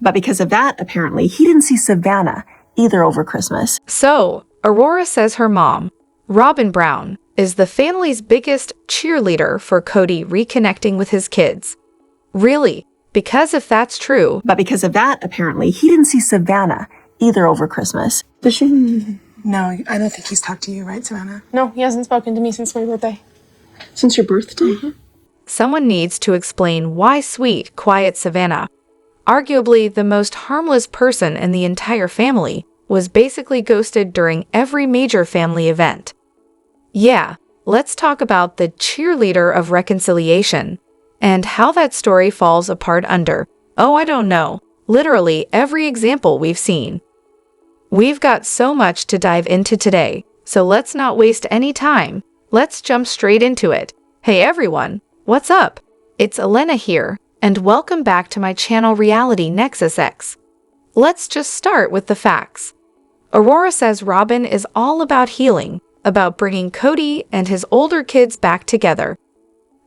But because of that, apparently, he didn't see Savannah either over Christmas. So, Aurora says her mom, Robyn Brown, is the family's biggest cheerleader for Kody reconnecting with his kids. Really? Because if that's true... But because of that, apparently, he didn't see Savannah either over Christmas. Does she? No, I don't think he's talked to you, right, Savannah? No, he hasn't spoken to me since my birthday. Since your birthday? Someone needs to explain why sweet, quiet Savannah, arguably the most harmless person in the entire family, was basically ghosted during every major family event. Yeah, let's talk about the cheerleader of reconciliation, and how that story falls apart under, oh, I don't know, literally every example we've seen. We've got so much to dive into today, so let's not waste any time. Let's jump straight into it. Hey everyone, what's up? It's Elena here, and welcome back to my channel Reality Nexus X. Let's just start with the facts. Aurora says Robyn is all about healing, about bringing Kody and his older kids back together.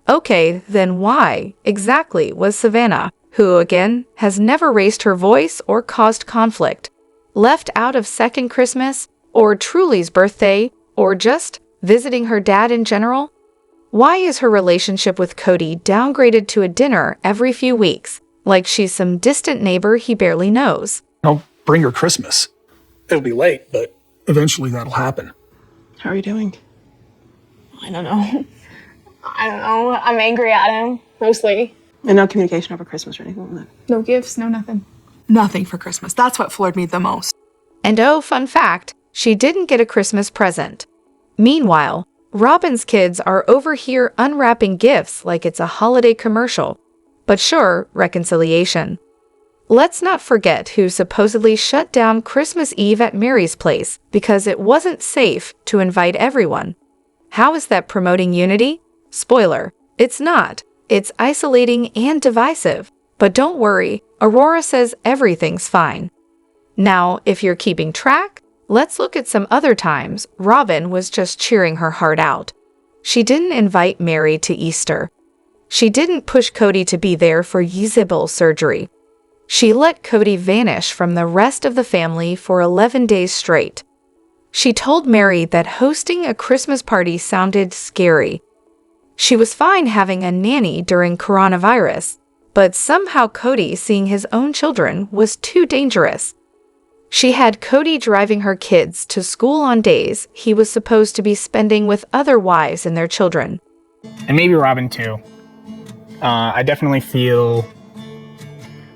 Okay, then why, exactly, was Savannah, who, again, has never raised her voice or caused conflict, left out of second Christmas, or Truly's birthday, or just visiting her dad in general? Why is her relationship with Kody downgraded to a dinner every few weeks, like she's some distant neighbor he barely knows? I'll bring her Christmas. It'll be late, but eventually that'll happen. How are you doing? I don't know. I'm angry at him, mostly. And no communication over Christmas or anything like that? No gifts, no nothing. Nothing for Christmas. That's what floored me the most. And oh, fun fact, she didn't get a Christmas present. Meanwhile, Robyn's kids are over here unwrapping gifts like it's a holiday commercial. But sure, reconciliation. Let's not forget who supposedly shut down Christmas Eve at Mary's place because it wasn't safe to invite everyone. How is that promoting unity? Spoiler, it's not. It's isolating and divisive. But don't worry, Aurora says everything's fine. Now, if you're keeping track, let's look at some other times Robyn was just cheering her heart out. She didn't invite Mary to Easter. She didn't push Kody to be there for Yzibel surgery. She let Kody vanish from the rest of the family for 11 days straight. She told Mary that hosting a Christmas party sounded scary. She was fine having a nanny during coronavirus, but somehow Kody seeing his own children was too dangerous. She had Kody driving her kids to school on days he was supposed to be spending with other wives and their children. And maybe Robyn too. I definitely feel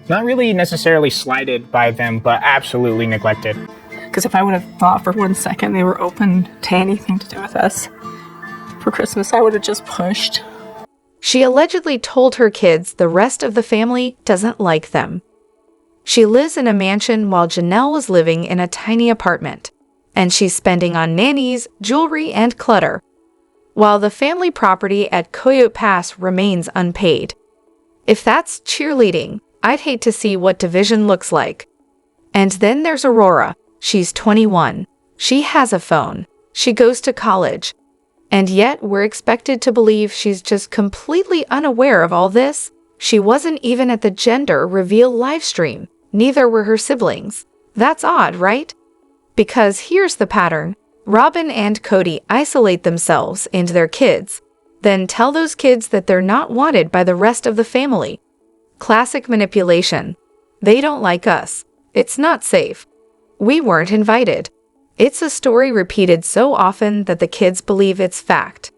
not really necessarily slighted by them, but absolutely neglected. Because if I would have thought for 1 second they were open to anything to do with us for Christmas, I would have just pushed. She allegedly told her kids the rest of the family doesn't like them. She lives in a mansion while Janelle was living in a tiny apartment, and she's spending on nannies, jewelry, and clutter, while the family property at Coyote Pass remains unpaid. If that's cheerleading, I'd hate to see what division looks like. And then there's Aurora. She's 21. She has a phone. She goes to college. And yet we're expected to believe she's just completely unaware of all this. She wasn't even at the gender reveal livestream. Neither were her siblings. That's odd, right? Because here's the pattern. Robyn and Kody isolate themselves and their kids, then tell those kids that they're not wanted by the rest of the family. Classic manipulation. They don't like us. It's not safe. We weren't invited. It's a story repeated so often that the kids believe it's fact.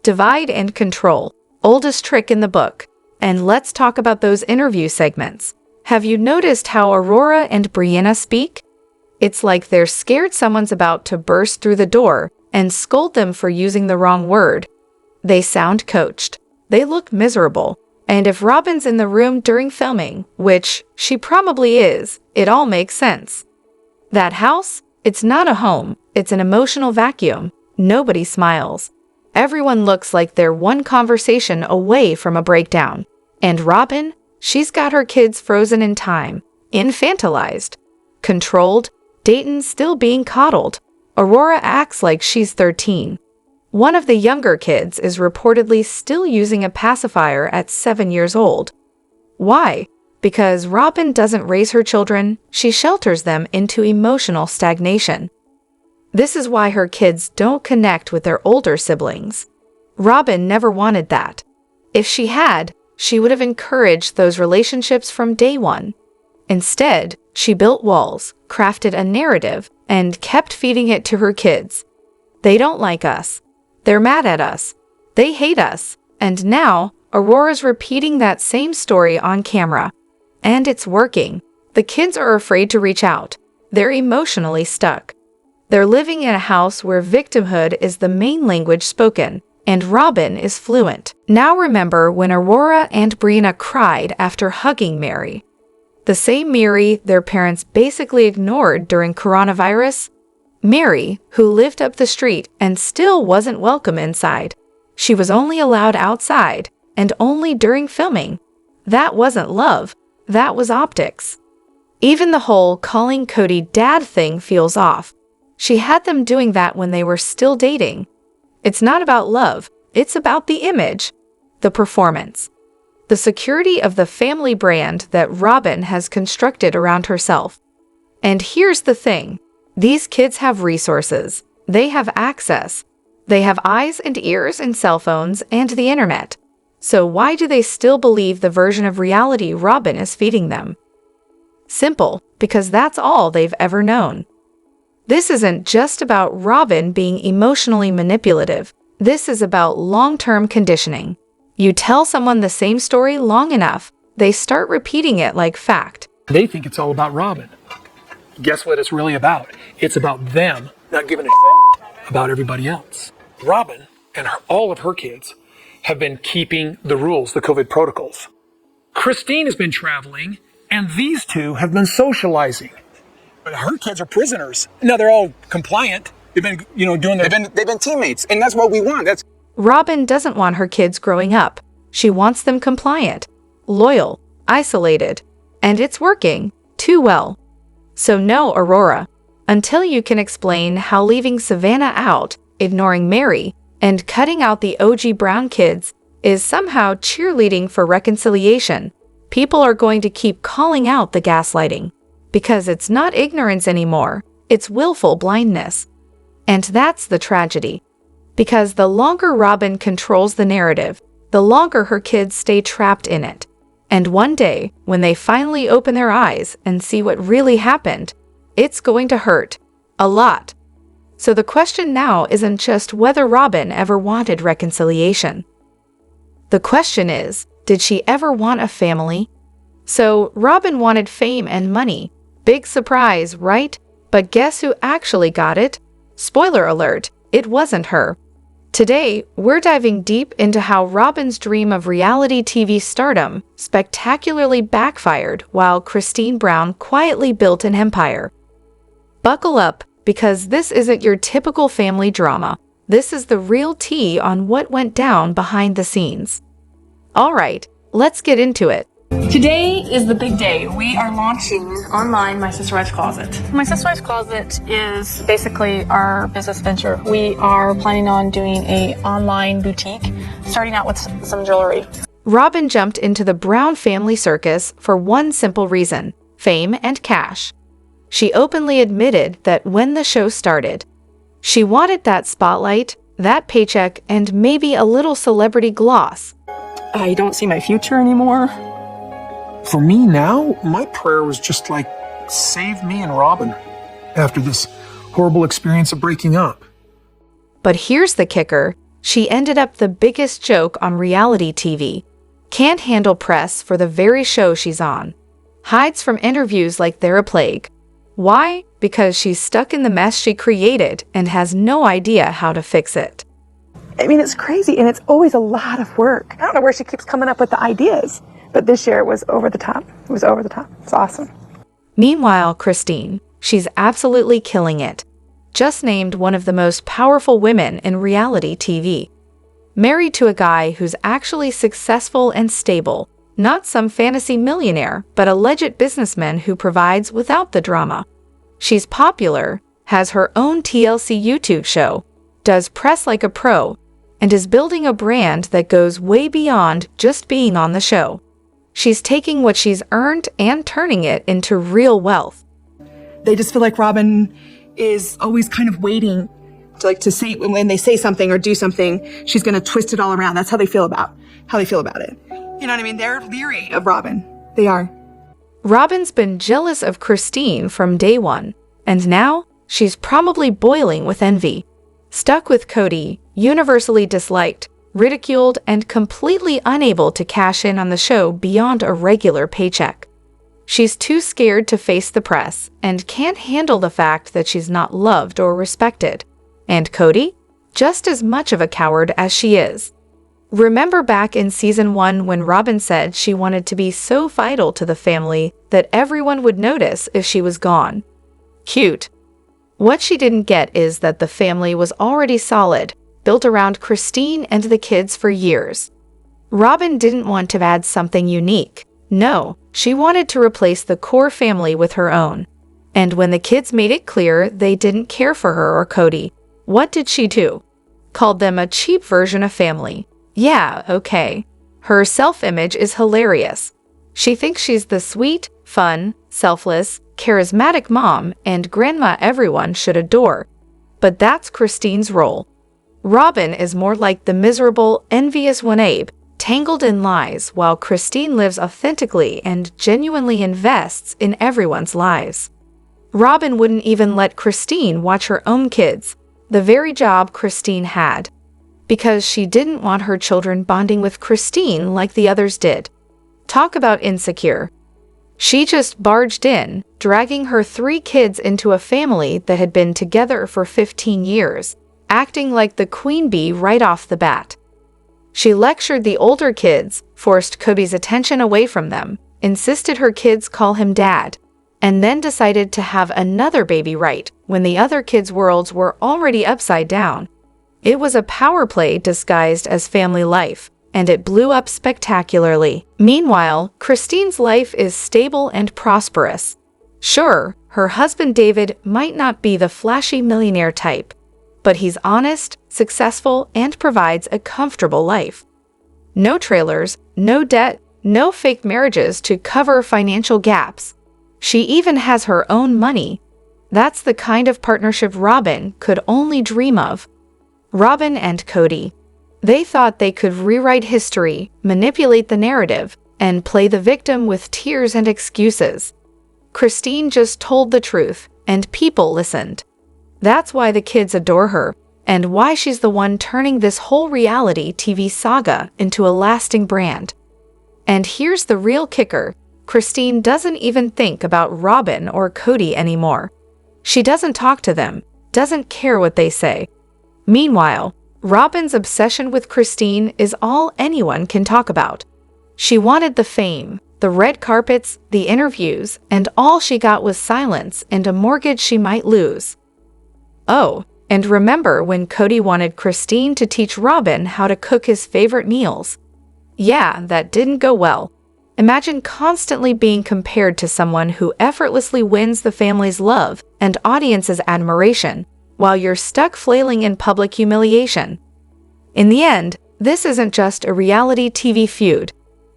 Divide and control. Oldest trick in the book. And let's talk about those interview segments. Have you noticed how Aurora and Brianna speak? It's like they're scared someone's about to burst through the door and scold them for using the wrong word. They sound coached. They look miserable. And if Robyn's in the room during filming, which she probably is, it all makes sense. That house? It's not a home. It's an emotional vacuum. Nobody smiles. Everyone looks like they're one conversation away from a breakdown. And Robyn? She's got her kids frozen in time, infantilized, controlled, Dayton's still being coddled. Aurora acts like she's 13. One of the younger kids is reportedly still using a pacifier at 7 years old. Why? Because Robyn doesn't raise her children, she shelters them into emotional stagnation. This is why her kids don't connect with their older siblings. Robyn never wanted that. If she had, she would have encouraged those relationships from day one. Instead, she built walls, crafted a narrative, and kept feeding it to her kids. They don't like us. They're mad at us. They hate us. And now, Aurora's repeating that same story on camera. And it's working. The kids are afraid to reach out. They're emotionally stuck. They're living in a house where victimhood is the main language spoken, and Robyn is fluent. Now remember when Aurora and Brianna cried after hugging Mary. The same Mary their parents basically ignored during coronavirus? Mary, who lived up the street and still wasn't welcome inside. She was only allowed outside, and only during filming. That wasn't love. That was optics. Even the whole calling Kody dad thing feels off. She had them doing that when they were still dating. It's not about love, it's about the image, the performance, the security of the family brand that Robyn has constructed around herself. And here's the thing. These kids have resources. They have access. They have eyes and ears and cell phones and the internet. So why do they still believe the version of reality Robyn is feeding them? Simple, because that's all they've ever known. This isn't just about Robyn being emotionally manipulative. This is about long-term conditioning. You tell someone the same story long enough, they start repeating it like fact. They think it's all about Robyn. Guess what it's really about? It's about them not giving a shit about everybody else. Robyn and all of her kids have been keeping the rules, the COVID protocols. Christine has been traveling, and these two have been socializing. But her kids are prisoners. Now they're all compliant. They've been, doing their... They've been teammates, and that's what we want. Robyn doesn't want her kids growing up. She wants them compliant, loyal, isolated. And it's working, too well. So no, Aurora. Until you can explain how leaving Savannah out, ignoring Mary, and cutting out the OG Brown kids is somehow cheerleading for reconciliation, people are going to keep calling out the gaslighting. Because it's not ignorance anymore, it's willful blindness. And that's the tragedy. Because the longer Robyn controls the narrative, the longer her kids stay trapped in it. And one day, when they finally open their eyes and see what really happened, it's going to hurt. A lot. So the question now isn't just whether Robyn ever wanted reconciliation. The question is, did she ever want a family? So Robyn wanted fame and money. Big surprise, right? But guess who actually got it? Spoiler alert, it wasn't her. Today, we're diving deep into how Robyn's dream of reality TV stardom spectacularly backfired while Christine Brown quietly built an empire. Buckle up, because this isn't your typical family drama. This is the real tea on what went down behind the scenes. All right, let's get into it. Today is the big day. We are launching online My Sister Wife's Closet. My Sister Wife's Closet is basically our business venture. We are planning on doing an online boutique, starting out with some jewelry. Robyn jumped into the Brown family circus for one simple reason: fame and cash. She openly admitted that when the show started, she wanted that spotlight, that paycheck, and maybe a little celebrity gloss. I don't see my future anymore. For me now, my prayer was just like, save me and Robyn after this horrible experience of breaking up. But here's the kicker. She ended up the biggest joke on reality TV. Can't handle press for the very show she's on. Hides from interviews like they're a plague. Why? Because she's stuck in the mess she created and has no idea how to fix it. I mean, it's crazy, and it's always a lot of work. I don't know where she keeps coming up with the ideas, but this year it was over the top. It was over the top. It's awesome. Meanwhile, Christine, she's absolutely killing it. Just named one of the most powerful women in reality TV. Married to a guy who's actually successful and stable. Not some fantasy millionaire, but a legit businessman who provides without the drama. She's popular, has her own TLC YouTube show, does press like a pro, and is building a brand that goes way beyond just being on the show. She's taking what she's earned and turning it into real wealth. They just feel like Robyn is always kind of waiting to say, when they say something or do something, she's going to twist it all around. That's how they feel about it. You know what I mean? They're leery of Robyn. They are. Robyn's been jealous of Christine from day one, and now she's probably boiling with envy. Stuck with Kody, universally disliked, ridiculed, and completely unable to cash in on the show beyond a regular paycheck. She's too scared to face the press and can't handle the fact that she's not loved or respected. And Kody? Just as much of a coward as she is. Remember back in season 1 when Robyn said she wanted to be so vital to the family that everyone would notice if she was gone? Cute. What she didn't get is that the family was already solid, built around Christine and the kids for years. Robyn didn't want to add something unique. No, she wanted to replace the core family with her own. And when the kids made it clear they didn't care for her or Kody, what did she do? Called them a cheap version of family. Yeah, okay. Her self-image is hilarious. She thinks she's the sweet, fun, selfless, charismatic mom and grandma everyone should adore. But that's Christine's role. Robyn is more like the miserable, envious one-abe, tangled in lies, while Christine lives authentically and genuinely invests in everyone's lives. Robyn wouldn't even let Christine watch her own kids, the very job Christine had, because she didn't want her children bonding with Christine like the others did. Talk about insecure. She just barged in, dragging her 3 kids into a family that had been together for 15 years, acting like the queen bee right off the bat. She lectured the older kids, forced Kody's attention away from them, insisted her kids call him dad, and then decided to have another baby right when the other kids' worlds were already upside down. It was a power play disguised as family life, and it blew up spectacularly. Meanwhile, Christine's life is stable and prosperous. Sure, her husband David might not be the flashy millionaire type, but he's honest, successful, and provides a comfortable life. No trailers, no debt, no fake marriages to cover financial gaps. She even has her own money. That's the kind of partnership Robyn could only dream of. Robyn and Kody. They thought they could rewrite history, manipulate the narrative, and play the victim with tears and excuses. Christine just told the truth, and people listened. That's why the kids adore her, and why she's the one turning this whole reality TV saga into a lasting brand. And here's the real kicker. Christine doesn't even think about Robyn or Kody anymore. She doesn't talk to them, doesn't care what they say. Meanwhile, Robyn's obsession with Christine is all anyone can talk about. She wanted the fame, the red carpets, the interviews, and all she got was silence and a mortgage she might lose. Oh, and remember when Kody wanted Christine to teach Robyn how to cook his favorite meals? Yeah, that didn't go well. Imagine constantly being compared to someone who effortlessly wins the family's love and audience's admiration, while you're stuck flailing in public humiliation. In the end, this isn't just a reality TV feud.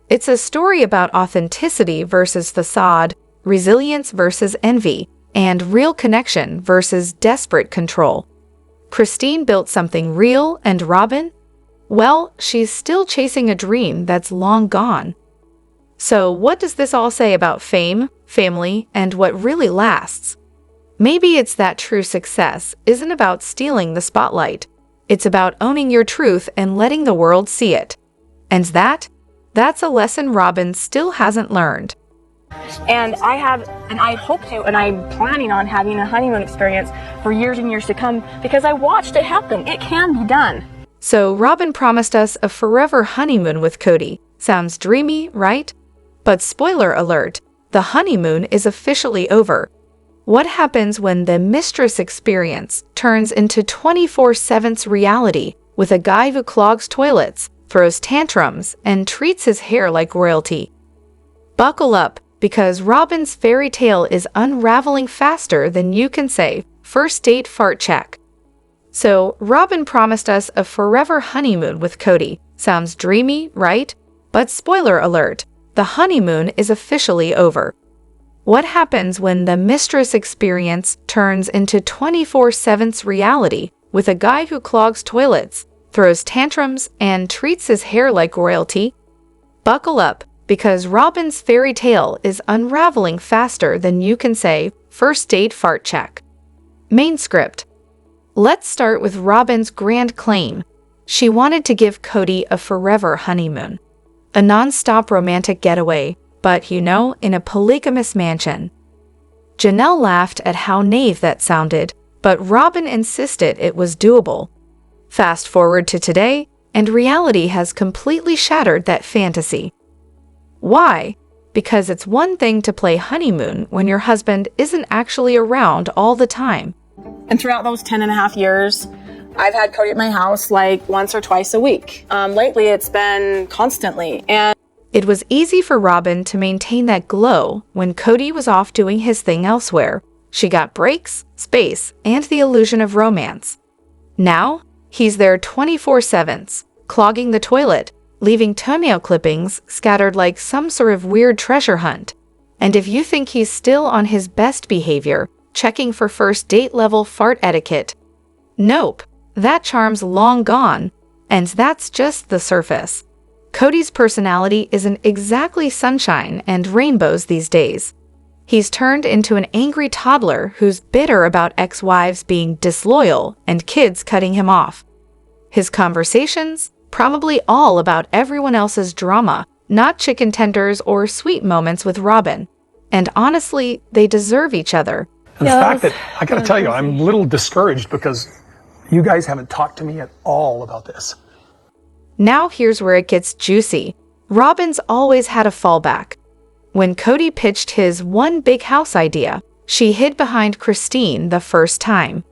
It's a story about authenticity versus facade, resilience versus envy, and real connection versus desperate control. Christine built something real, and Robyn? Well, she's still chasing a dream that's long gone. So what does this all say about fame, family, and what really lasts? Maybe it's that true success isn't about stealing the spotlight. It's about owning your truth and letting the world see it. And that's a lesson Robyn still hasn't learned. And I hope to, and I'm planning on having a honeymoon experience for years and years to come because I watched it happen. It can be done. So Robyn promised us a forever honeymoon with Kody. Sounds dreamy, right? But spoiler alert, the honeymoon is officially over. What happens when the mistress experience turns into 24/7's reality with a guy who clogs toilets, throws tantrums, and treats his hair like royalty? Buckle up, because Robyn's fairy tale is unraveling faster than you can say, first date fart check. So, Robyn promised us a forever honeymoon with Kody. Sounds dreamy, right? But spoiler alert, the honeymoon is officially over. What happens when the mistress experience turns into 24/7's reality with a guy who clogs toilets, throws tantrums, and treats his hair like royalty? Buckle up, because Robyn's fairy tale is unraveling faster than you can say, "First date fart check." Main script. Let's start with Robyn's grand claim. She wanted to give Kody a forever honeymoon. A non-stop romantic getaway, but in a polygamous mansion. Janelle laughed at how naive that sounded, but Robyn insisted it was doable. Fast forward to today, and reality has completely shattered that fantasy. Why? Because it's one thing to play honeymoon when your husband isn't actually around all the time. And throughout those 10.5 years, I've had Kody at my house like once or twice a week. Lately, it's been constantly. And it was easy for Robyn to maintain that glow when Kody was off doing his thing elsewhere. She got breaks, space, and the illusion of romance. Now, he's there 24/7, clogging the toilet, leaving toenail clippings scattered like some sort of weird treasure hunt. And if you think he's still on his best behavior, checking for first date level fart etiquette, nope, that charm's long gone, and that's just the surface. Kody's personality isn't exactly sunshine and rainbows these days. He's turned into an angry toddler who's bitter about ex-wives being disloyal and kids cutting him off. His conversations, probably all about everyone else's drama, not chicken tenders or sweet moments with Robyn. And honestly, they deserve each other. And the fact that, I gotta tell you, I'm a little discouraged because you guys haven't talked to me at all about this. Now here's where it gets juicy. Robyn's always had a fallback. When Kody pitched his one big house idea, she hid behind Christine the first time.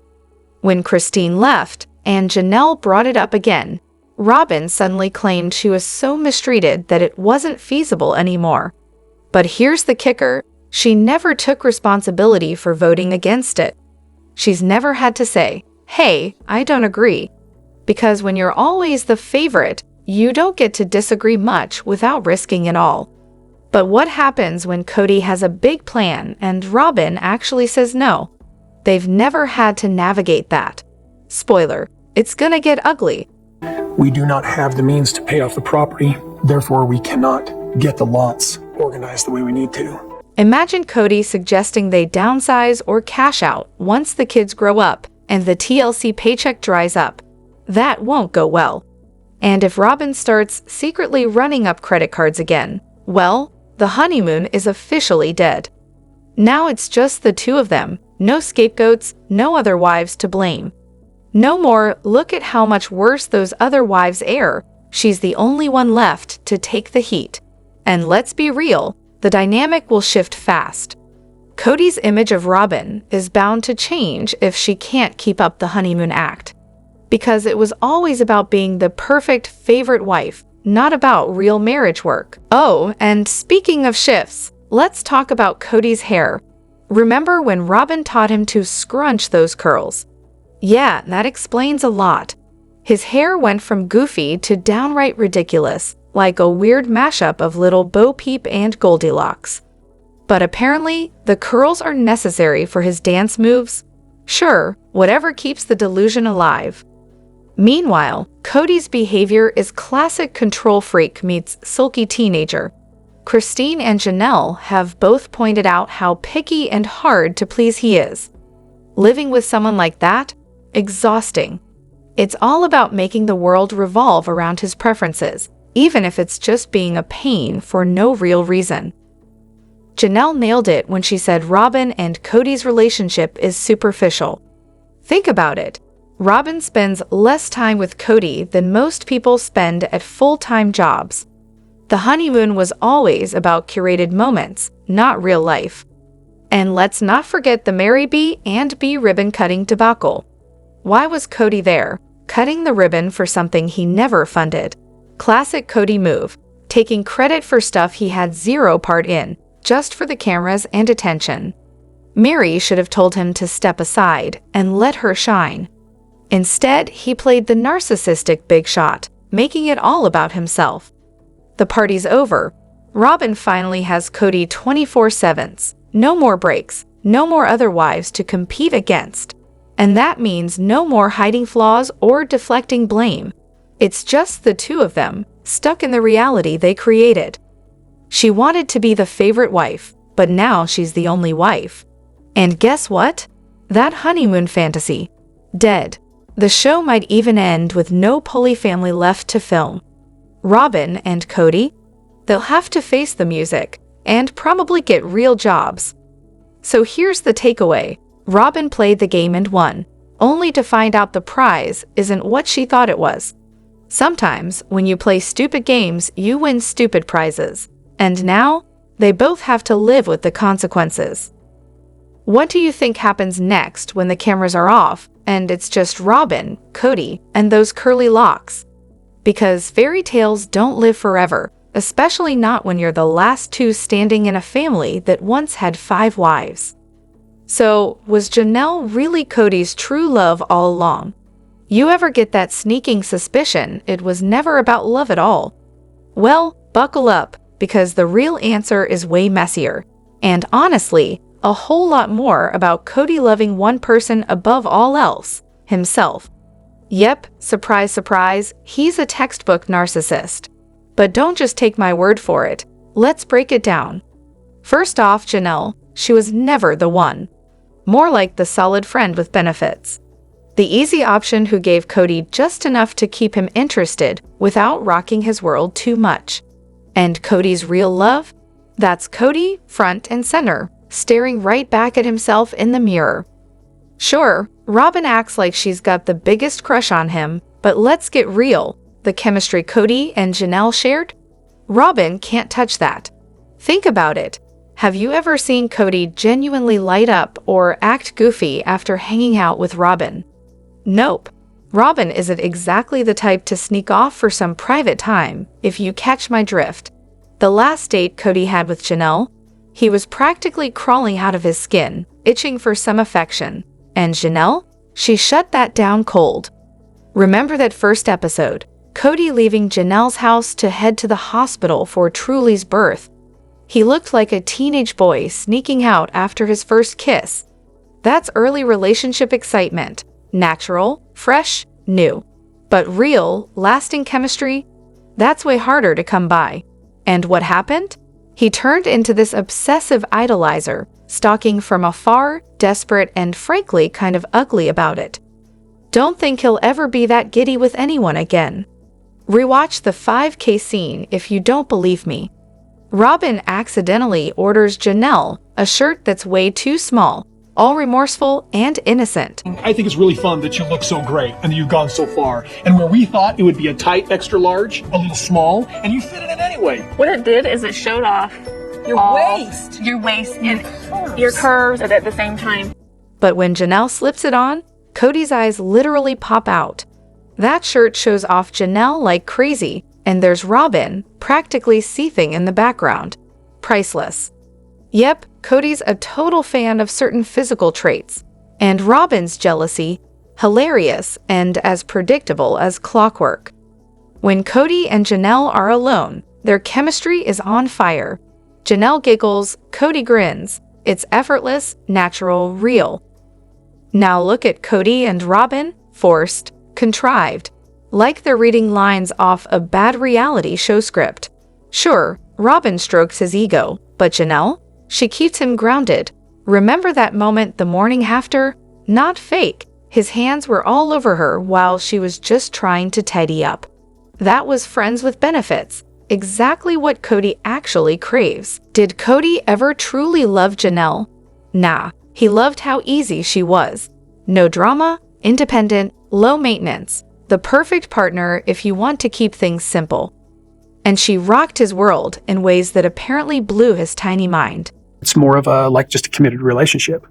When Christine left and Janelle brought it up again, Robyn suddenly claimed she was so mistreated that it wasn't feasible anymore. But here's the kicker, she never took responsibility for voting against it. She's never had to say, "Hey, I don't agree." Because when you're always the favorite, you don't get to disagree much without risking it all. But what happens when Kody has a big plan and Robyn actually says no? They've never had to navigate that. Spoiler, it's gonna get ugly. We do not have the means to pay off the property, therefore we cannot get the lots organized the way we need to. Imagine Kody suggesting they downsize or cash out once the kids grow up and the TLC paycheck dries up. That won't go well. And if Robyn starts secretly running up credit cards again, well, the honeymoon is officially dead. Now it's just the two of them, no scapegoats, no other wives to blame. No more, look at how much worse those other wives air. She's the only one left to take the heat. And let's be real, the dynamic will shift fast. Kody's image of Robyn is bound to change if she can't keep up the honeymoon act. Because it was always about being the perfect favorite wife, not about real marriage work. Oh, and speaking of shifts, let's talk about Kody's hair. Remember when Robyn taught him to scrunch those curls? Yeah, that explains a lot. His hair went from goofy to downright ridiculous, like a weird mashup of little Bo Peep and Goldilocks. But apparently, the curls are necessary for his dance moves. Sure, whatever keeps the delusion alive. Meanwhile, Kody's behavior is classic control freak meets sulky teenager. Christine and Janelle have both pointed out how picky and hard to please he is. Living with someone like that? Exhausting. It's all about making the world revolve around his preferences, even if it's just being a pain for no real reason. Janelle nailed it when she said Robyn and Kody's relationship is superficial. Think about it. Robyn spends less time with Kody than most people spend at full-time jobs. The honeymoon was always about curated moments, not real life. And let's not forget the Mary B and B ribbon cutting debacle. Why was Kody there, cutting the ribbon for something he never funded? Classic Kody move, taking credit for stuff he had zero part in, just for the cameras and attention. Mary should have told him to step aside and let her shine. Instead, he played the narcissistic big shot, making it all about himself. The party's over. Robyn finally has Kody 24/7s. No more breaks, no more other wives to compete against. And that means no more hiding flaws or deflecting blame. It's just the two of them, stuck in the reality they created. She wanted to be the favorite wife, but now she's the only wife. And guess what? That honeymoon fantasy, dead. The show might even end with no Pulley family left to film. Robyn and Kody? They'll have to face the music, and probably get real jobs. So here's the takeaway. Robyn played the game and won, only to find out the prize isn't what she thought it was. Sometimes, when you play stupid games, you win stupid prizes. And now, they both have to live with the consequences. What do you think happens next when the cameras are off, and it's just Robyn, Kody, and those curly locks? Because fairy tales don't live forever, especially not when you're the last two standing in a family that once had 5 wives. So, was Janelle really Kody's true love all along? You ever get that sneaking suspicion it was never about love at all? Well, buckle up, because the real answer is way messier. And honestly, a whole lot more about Kody loving one person above all else, himself. Yep, surprise, surprise, he's a textbook narcissist. But don't just take my word for it. Let's break it down. First off, Janelle, she was never the one. More like the solid friend with benefits. The easy option who gave Kody just enough to keep him interested without rocking his world too much. And Kody's real love? That's Kody, front and center, staring right back at himself in the mirror. Sure, Robyn acts like she's got the biggest crush on him, but let's get real. The chemistry Kody and Janelle shared? Robyn can't touch that. Think about it. Have you ever seen Kody genuinely light up or act goofy after hanging out with Robyn? Nope. Robyn isn't exactly the type to sneak off for some private time, if you catch my drift. The last date Kody had with Janelle, he was practically crawling out of his skin, itching for some affection. And Janelle? She shut that down cold. Remember that first episode, Kody leaving Janelle's house to head to the hospital for Truly's birth. He looked like a teenage boy sneaking out after his first kiss. That's early relationship excitement. Natural, fresh, new. But real, lasting chemistry? That's way harder to come by. And what happened? He turned into this obsessive idolizer, stalking from afar, desperate, and frankly kind of ugly about it. Don't think he'll ever be that giddy with anyone again. Rewatch the 5K scene if you don't believe me. Robyn accidentally orders Janelle a shirt that's way too small, all remorseful and innocent. I think it's really fun that you look so great and that you've gone so far. And where we thought it would be a tight extra large, a little small, and you fit in it anyway. What it did is it showed off Your waist. your waist and your curves at the same time. But when Janelle slips it on, Kody's eyes literally pop out. That shirt shows off Janelle like crazy, and there's Robyn practically seething in the background. Priceless. Yep, Kody's a total fan of certain physical traits, and Robyn's jealousy, hilarious and as predictable as clockwork. When Kody and Janelle are alone, their chemistry is on fire. Janelle giggles, Kody grins. It's effortless, natural, real. Now look at Kody and Robyn, forced, contrived, like they're reading lines off a bad reality show script. Sure, Robyn strokes his ego, but Janelle? She keeps him grounded. Remember that moment the morning after? Not fake. His hands were all over her while she was just trying to tidy up. That was friends with benefits. Exactly what Kody actually craves. Did Kody ever truly love Janelle? Nah, he loved how easy she was. No drama, independent, low maintenance. The perfect partner if you want to keep things simple. And she rocked his world in ways that apparently blew his tiny mind. It's more of a, just a committed relationship.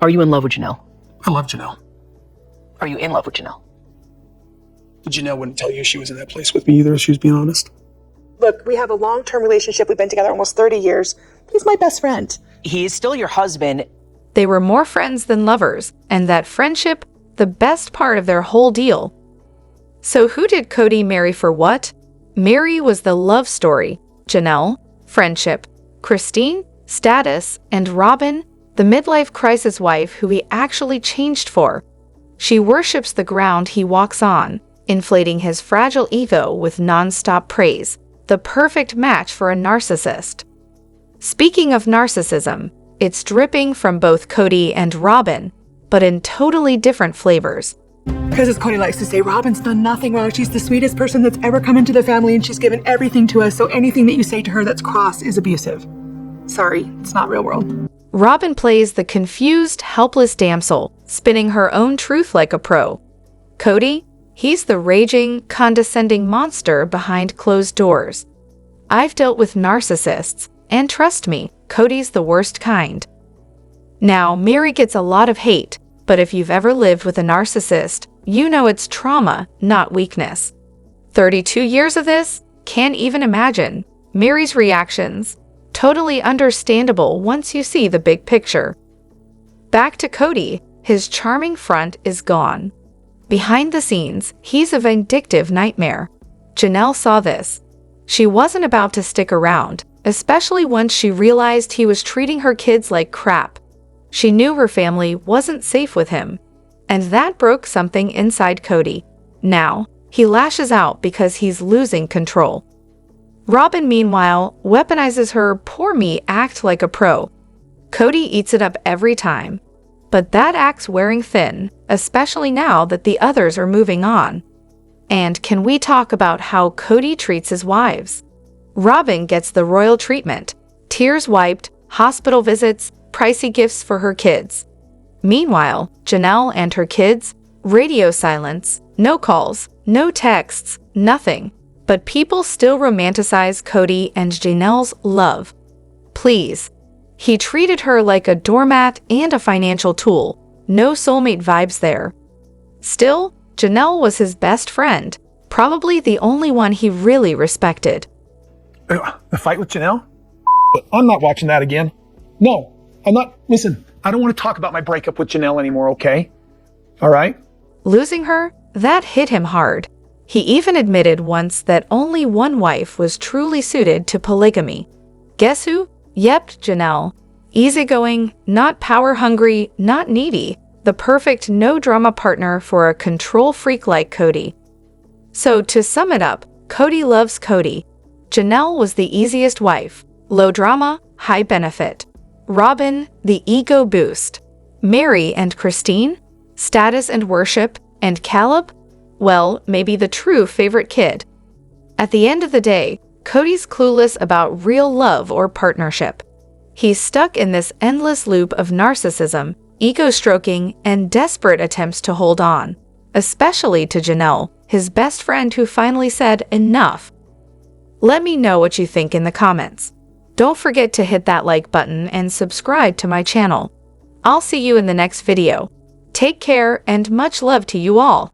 Are you in love with Janelle? I love Janelle. Are you in love with Janelle? Janelle wouldn't tell you she was in that place with me either, if she was being honest. Look, we have a long-term relationship. We've been together almost 30 years. He's my best friend. He is still your husband. They were more friends than lovers, and that friendship, the best part of their whole deal. So who did Kody marry for what? Mary was the love story. Janelle, friendship. Christine, status, and Robyn, the midlife crisis wife who he actually changed for. She worships the ground he walks on, inflating his fragile ego with non-stop praise, the perfect match for a narcissist. Speaking of narcissism, it's dripping from both Kody and Robyn, but in totally different flavors. Because as Kody likes to say, Robyn's done nothing wrong. She's the sweetest person that's ever come into the family, and she's given everything to us, so anything that you say to her that's cross is abusive. Sorry, it's not real world. Robyn plays the confused, helpless damsel, spinning her own truth like a pro. Kody, he's the raging, condescending monster behind closed doors. I've dealt with narcissists, and trust me, Kody's the worst kind. Now, Meri gets a lot of hate, but if you've ever lived with a narcissist, you know it's trauma, not weakness. 32 years of this? Can't even imagine. Meri's reactions. Totally understandable once you see the big picture. Back to Kody, his charming front is gone. Behind the scenes, he's a vindictive nightmare. Janelle saw this. She wasn't about to stick around, especially once she realized he was treating her kids like crap. She knew her family wasn't safe with him, and that broke something inside Kody. Now, he lashes out because he's losing control. Robyn, meanwhile, weaponizes her poor me act like a pro. Kody eats it up every time, but that act's wearing thin, especially now that the others are moving on. And can we talk about how Kody treats his wives? Robyn gets the royal treatment, tears wiped, hospital visits, pricey gifts for her kids. Meanwhile, Janelle and her kids, radio silence, no calls, no texts, nothing. But people still romanticize Kody and Janelle's love. Please. He treated her like a doormat and a financial tool. No soulmate vibes there. Still, Janelle was his best friend, probably the only one he really respected. The fight with Janelle? I'm not watching that again. No, I'm not. Listen, I don't want to talk about my breakup with Janelle anymore, okay? All right? Losing her? That hit him hard. He even admitted once that only one wife was truly suited to polygamy. Guess who? Yep, Janelle. Easygoing, not power-hungry, not needy. The perfect no-drama partner for a control freak like Kody. So, to sum it up, Kody loves Kody. Janelle was the easiest wife. Low drama, high benefit. Robyn, the ego boost. Meri and Christine? Status and worship. And Caleb? Well, maybe the true favorite kid. At the end of the day, Kody's clueless about real love or partnership. He's stuck in this endless loop of narcissism, ego-stroking, and desperate attempts to hold on, especially to Janelle, his best friend who finally said enough. Let me know what you think in the comments. Don't forget to hit that like button and subscribe to my channel. I'll see you in the next video. Take care and much love to you all.